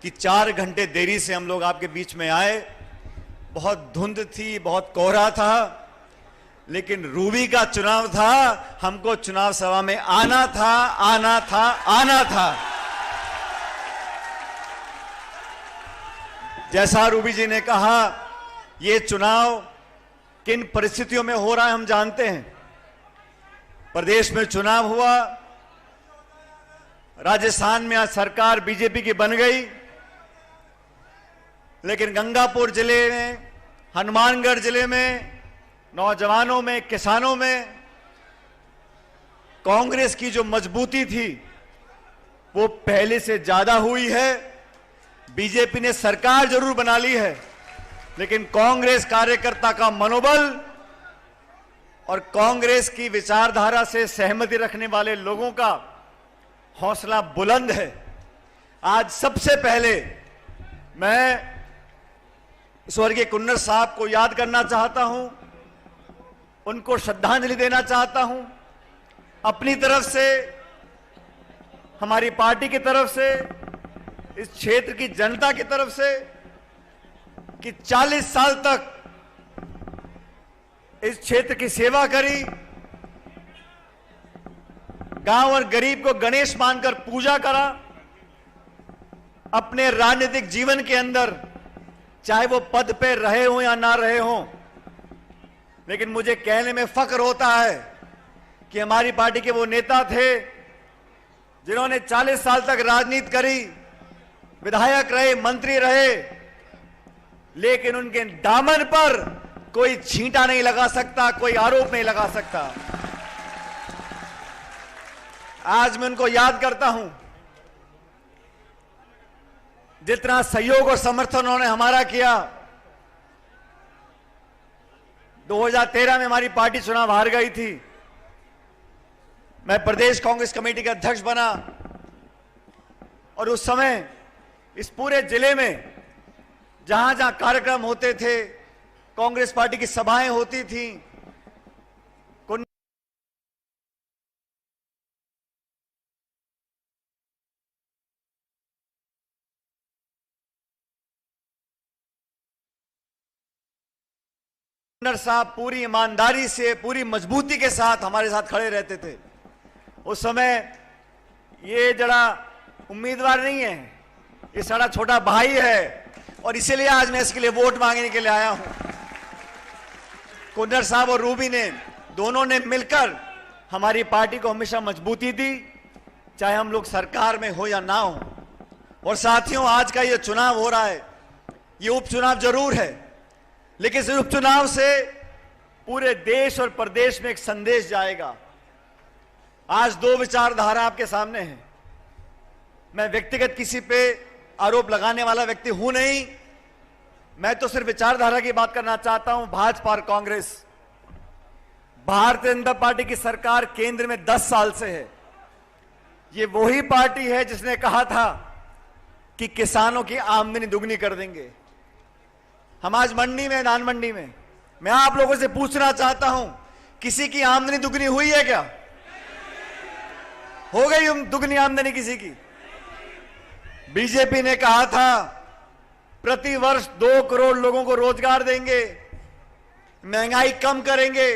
कि 4 घंटे देरी से हम लोग आपके बीच में आए। बहुत धुंध थी, बहुत कोहरा था, लेकिन रूबी का चुनाव था, हमको चुनाव सभा में आना था, आना था, आना था। जैसा रूबी जी ने कहा, ये चुनाव किन परिस्थितियों में हो रहा है हम जानते हैं। प्रदेश में चुनाव हुआ, राजस्थान में आज सरकार बीजेपी की बन गई, लेकिन गंगापुर जिले में, हनुमानगढ़ जिले में, नौजवानों में, किसानों में कांग्रेस की जो मजबूती थी वो पहले से ज्यादा हुई है। बीजेपी ने सरकार जरूर बना ली है, लेकिन कांग्रेस कार्यकर्ता का मनोबल और कांग्रेस की विचारधारा से सहमति रखने वाले लोगों का हौसला बुलंद है। आज सबसे पहले मैं स्वर्गीय कुन्नर साहब को याद करना चाहता हूं, उनको श्रद्धांजलि देना चाहता हूं, अपनी तरफ से, हमारी पार्टी की तरफ से, इस क्षेत्र की जनता की तरफ से, कि 40 साल तक इस क्षेत्र की सेवा करी, गांव और गरीब को गणेश मानकर पूजा करा। अपने राजनीतिक जीवन के अंदर चाहे वो पद पे रहे हो या ना रहे हो, लेकिन मुझे कहने में फख्र होता है कि हमारी पार्टी के वो नेता थे जिन्होंने 40 साल तक राजनीति करी, विधायक रहे, मंत्री रहे, लेकिन उनके दामन पर कोई छींटा नहीं लगा सकता, कोई आरोप नहीं लगा सकता। आज मैं उनको याद करता हूं। जितना सहयोग और समर्थन उन्होंने हमारा किया, 2013 में हमारी पार्टी चुनाव हार गई थी, मैं प्रदेश कांग्रेस कमेटी का अध्यक्ष बना, और उस समय इस पूरे जिले में जहां जहां कार्यक्रम होते थे, कांग्रेस पार्टी की सभाएं होती थी, कुन्नर साहब पूरी ईमानदारी से, पूरी मजबूती के साथ हमारे साथ खड़े रहते थे। उस समय ये जरा उम्मीदवार नहीं है, ये सारा छोटा भाई है, और इसीलिए आज मैं इसके लिए वोट मांगने के लिए आया हूं। कुन्नर साहब और रूबी ने, दोनों ने मिलकर हमारी पार्टी को हमेशा मजबूती दी, चाहे हम लोग सरकार में हो या ना हो। और साथियों, आज का ये चुनाव हो रहा है, ये उपचुनाव जरूर है, लेकिन इस उपचुनाव से पूरे देश और प्रदेश में एक संदेश जाएगा। आज 2 विचारधारा आपके सामने है। मैं व्यक्तिगत किसी पे आरोप लगाने वाला व्यक्ति हूं नहीं, मैं तो सिर्फ विचारधारा की बात करना चाहता हूं। भाजपा और कांग्रेस, भारतीय जनता पार्टी की सरकार केंद्र में 10 साल से है। ये वही पार्टी है जिसने कहा था कि किसानों की आमदनी दुगनी कर देंगे। हम आज मंडी में, धान मंडी में, मैं आप लोगों से पूछना चाहता हूं, किसी की आमदनी दुगनी हुई है क्या? हो गई दुगनी आमदनी किसी की? बीजेपी ने कहा था प्रति वर्ष 2 करोड़ लोगों को रोजगार देंगे, महंगाई कम करेंगे।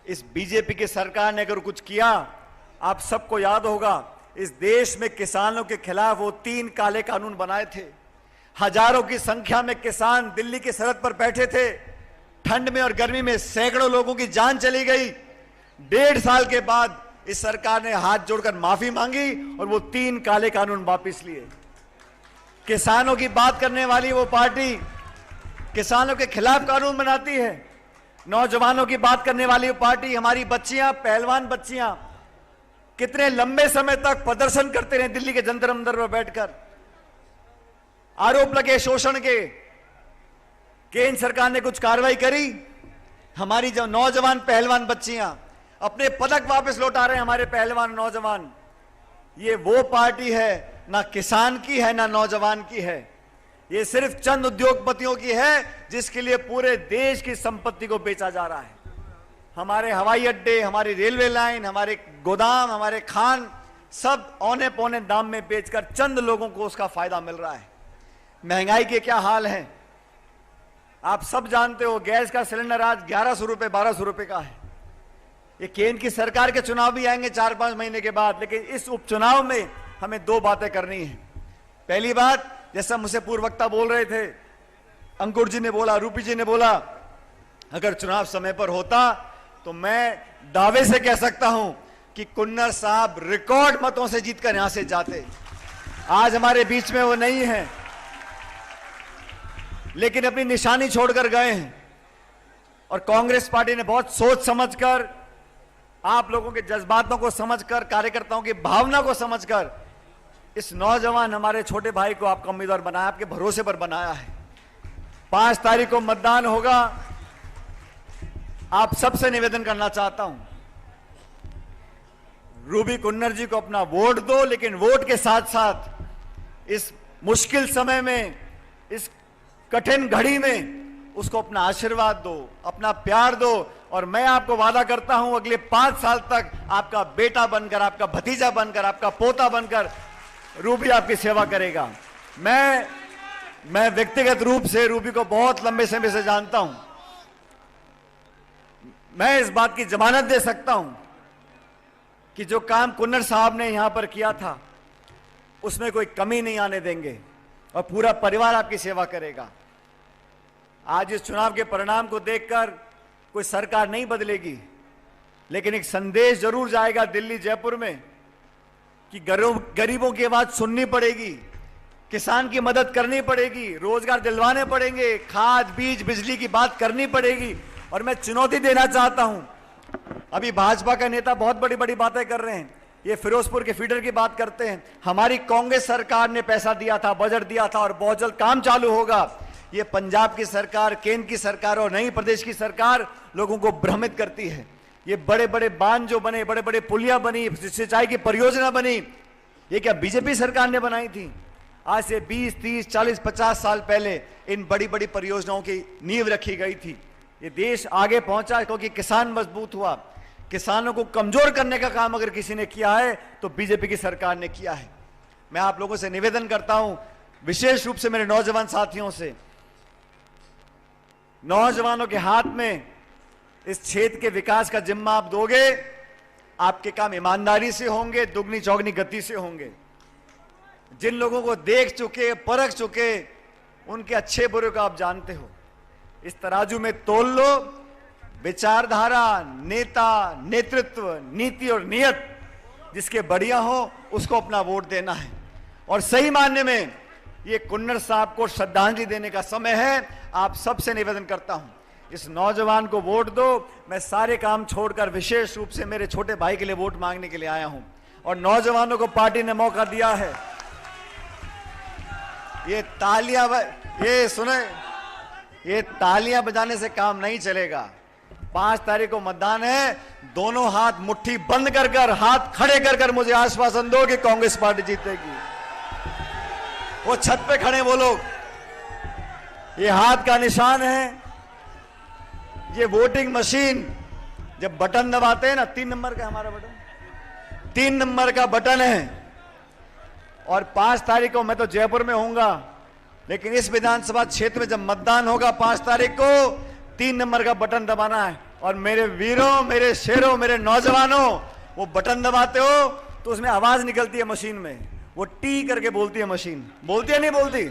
इस बीजेपी की सरकार ने अगर कुछ किया, आप सबको याद होगा, इस देश में किसानों के खिलाफ वो 3 काले कानून बनाए थे। हजारों की संख्या में किसान दिल्ली की सरहद पर बैठे थे, ठंड में और गर्मी में सैकड़ों लोगों की जान चली गई। 1.5 साल के बाद इस सरकार ने हाथ जोड़कर माफी मांगी और वो 3 काले कानून वापस लिए। किसानों की बात करने वाली वो पार्टी किसानों के खिलाफ कानून बनाती है। नौजवानों की बात करने वाली वो पार्टी, हमारी बच्चियां, पहलवान बच्चियां कितने लंबे समय तक प्रदर्शन करते रहे दिल्ली के जंतर मंतर पर बैठकर। आरोप लगे शोषण के, केंद्र सरकार ने कुछ कार्रवाई करी? हमारी जो नौजवान पहलवान बच्चियां अपने पदक वापस लौटा रहे हैं, हमारे पहलवान नौजवान। ये वो पार्टी है, ना किसान की है ना नौजवान की है, ये सिर्फ चंद उद्योगपतियों की है जिसके लिए पूरे देश की संपत्ति को बेचा जा रहा है। हमारे हवाई अड्डे, हमारी रेलवे लाइन, हमारे गोदाम, हमारे खान, सब औने पौने दाम में बेचकर चंद लोगों को उसका फायदा मिल रहा है। महंगाई के क्या हाल हैं आप सब जानते हो। गैस का सिलेंडर आज 1100 रुपए 1200 रुपए का है। ये केंद्र की सरकार के चुनाव भी आएंगे 4-5 महीने के बाद, लेकिन इस उपचुनाव में हमें 2 बातें करनी है। पहली बात, जैसा मुझसे पूर्व वक्ता बोल रहे थे, अंकुर जी ने बोला, रूपी जी ने बोला, अगर चुनाव समय पर होता तो मैं दावे से कह सकता हूं कि कुन्नर साहब रिकॉर्ड मतों से जीतकर यहां से जाते। आज हमारे बीच में वो नहीं है, लेकिन अपनी निशानी छोड़कर गए हैं। और कांग्रेस पार्टी ने बहुत सोच समझकर, आप लोगों के जज्बातों को समझकर, कार्यकर्ताओं की भावना को समझकर इस नौजवान हमारे छोटे भाई को आपका उम्मीदवार बनाया, आपके भरोसे पर बनाया है। 5 तारीख को मतदान होगा। आप सबसे निवेदन करना चाहता हूं, रूबी कुन्नर जी को अपना वोट दो, लेकिन वोट के साथ साथ इस मुश्किल समय में, इस कठिन घड़ी में उसको अपना आशीर्वाद दो, अपना प्यार दो। और मैं आपको वादा करता हूं अगले 5 साल तक आपका बेटा बनकर, आपका भतीजा बनकर, आपका पोता बनकर रूबी आपकी सेवा करेगा। मैं व्यक्तिगत रूप से रूबी को बहुत लंबे समय से जानता हूं। मैं इस बात की जमानत दे सकता हूं कि जो काम कुन्नर साहब ने यहां पर किया था उसमें कोई कमी नहीं आने देंगे और पूरा परिवार आपकी सेवा करेगा। आज इस चुनाव के परिणाम को देखकर कोई सरकार नहीं बदलेगी, लेकिन एक संदेश जरूर जाएगा दिल्ली जयपुर में कि गरीबों की आवाज सुननी पड़ेगी, किसान की मदद करनी पड़ेगी, रोजगार दिलवाने पड़ेंगे, खाद बीज बिजली की बात करनी पड़ेगी। और मैं चुनौती देना चाहता हूं, अभी भाजपा का नेता बहुत बड़ी बड़ी बातें कर रहे हैं, ये फिरोजपुर के फीडर की बात करते हैं। हमारी कांग्रेस सरकार ने पैसा दिया था, बजट दिया था और बहुत जल्द काम चालू होगा। ये पंजाब की सरकार, केंद्र की सरकार और नई प्रदेश की सरकार लोगों को भ्रमित करती है। ये बड़े बड़े बांध जो बने, बड़े बड़े पुलिया बनी, सिंचाई की परियोजना बनी, ये क्या बीजेपी सरकार ने बनाई थी? आज से 20, 30, 40, 50 साल पहले इन बड़ी बड़ी परियोजनाओं की नींव रखी गई थी। ये देश आगे पहुंचा क्योंकि किसान मजबूत हुआ। किसानों को कमजोर करने का काम अगर किसी ने किया है तो बीजेपी की सरकार ने किया है। मैं आप लोगों से निवेदन करता हूं, विशेष रूप से मेरे नौजवान साथियों से, नौजवानों के हाथ में इस क्षेत्र के विकास का जिम्मा आप दोगे, आपके काम ईमानदारी से होंगे, दुगनी चौगनी गति से होंगे। जिन लोगों को देख चुके, परख चुके, उनके अच्छे बुरे को आप जानते हो। इस तराजू में तोल लो, विचारधारा, नेता, नेतृत्व, नीति और नियत जिसके बढ़िया हो उसको अपना वोट देना है। और सही मायने में ये कुन्नर साहब को श्रद्धांजलि देने का समय है। आप सबसे निवेदन करता हूं, इस नौजवान को वोट दो। मैं सारे काम छोड़कर विशेष रूप से मेरे छोटे भाई के लिए वोट मांगने के लिए आया हूं। और नौजवानों को पार्टी ने मौका दिया है। ये तालियां बजाने से काम नहीं चलेगा। 5 तारीख को मतदान है। दोनों हाथ मुट्ठी बंद कर हाथ खड़े कर मुझे आश्वासन दो कि कांग्रेस पार्टी जीतेगी। वो छत पे खड़े वो लोग, ये हाथ का निशान है। ये वोटिंग मशीन जब बटन दबाते हैं ना, 3 नंबर का हमारा बटन, 3 नंबर का बटन है। और 5 तारीख को मैं तो जयपुर में होऊंगा, लेकिन इस विधानसभा क्षेत्र में जब मतदान होगा 5 तारीख को, 3 नंबर का बटन दबाना है। और मेरे वीरों, मेरे शेरों, मेरे नौजवानों, वो बटन दबाते हो तो उसमें आवाज निकलती है मशीन में, वो टी करके बोलती है मशीन। बोलती है नहीं बोलती?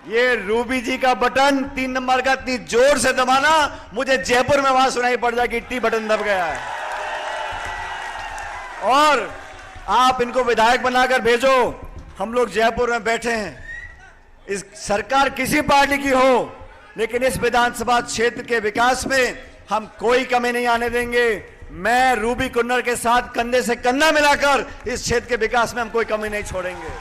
ये रूबी जी का बटन 3 नंबर का इतनी जोर से दबाना, मुझे जयपुर में आवाज सुनाई पड़ जाए कि टी बटन दब गया है। और आप इनको विधायक बनाकर भेजो। हम लोग जयपुर में बैठे हैं, इस सरकार किसी पार्टी की हो, लेकिन इस विधानसभा क्षेत्र के विकास में हम कोई कमी नहीं आने देंगे। मैं रूबी कुन्नर के साथ कंधे से कंधा मिलाकर इस क्षेत्र के विकास में हम कोई कमी नहीं छोड़ेंगे।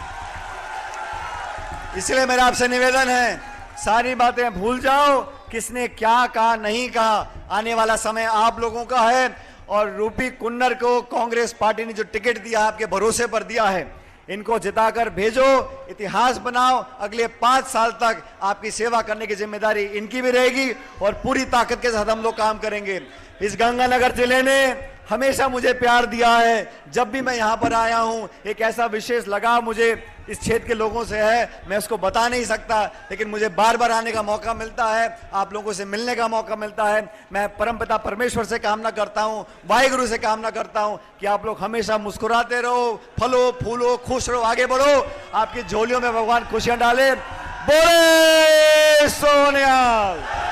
इसलिए मेरा आपसे निवेदन है, सारी बातें भूल जाओ, किसने क्या कहा नहीं कहा। आने वाला समय आप लोगों का है। और रूबी कुन्नर को कांग्रेस पार्टी ने जो टिकट दिया है, आपके भरोसे पर दिया है, इनको जिताकर भेजो, इतिहास बनाओ। अगले 5 साल तक आपकी सेवा करने की जिम्मेदारी इनकी भी रहेगी और पूरी ताकत के साथ हम लोग काम करेंगे। इस गंगानगर जिले ने हमेशा मुझे प्यार दिया है। जब भी मैं यहाँ पर आया हूँ, एक ऐसा विशेष लगाव मुझे इस क्षेत्र के लोगों से है, मैं उसको बता नहीं सकता, लेकिन मुझे बार बार आने का मौका मिलता है, आप लोगों से मिलने का मौका मिलता है। मैं परमपिता परमेश्वर से कामना करता हूँ, वाहिगुरु से कामना करता हूँ कि आप लोग हमेशा मुस्कुराते रहो, फलो फूलो, खुश रहो, आगे बढ़ो, आपकी झोलियों में भगवान खुशियां डाले। बोले सोनियाल।